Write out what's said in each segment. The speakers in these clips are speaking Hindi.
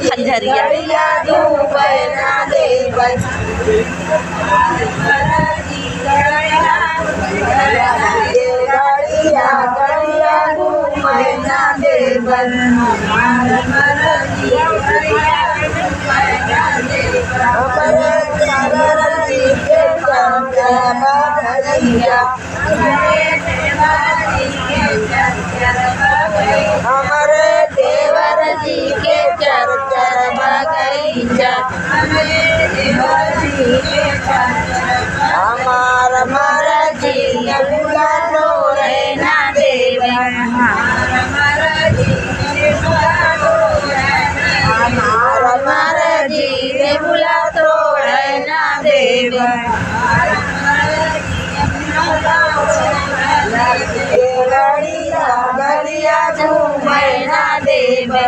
खंजरिया हमारे देवर जी के चरचर बगैचा हमार मरजी बुला तोरे ना देवे हमार मरजी बुला तोरे ना देवे गलिया झूमे ना देवे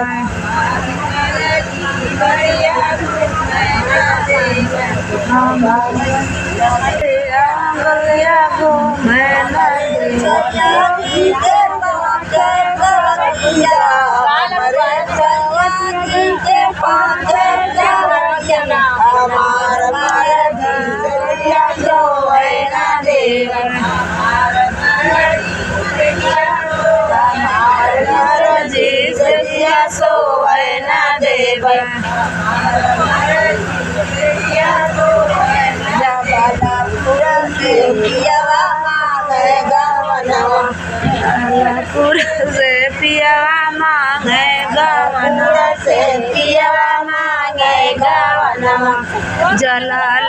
गलिया घूमे ना से पियावा मांगे गवनवा से पियावा मांगे गवनवा जलाल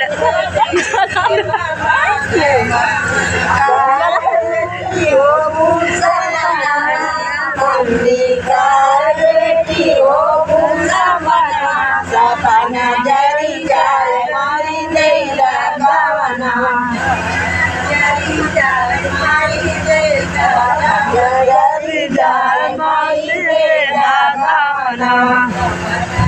सपना जरी जाए मारी देला गवनवा जरी जाए मारी देला गवनवा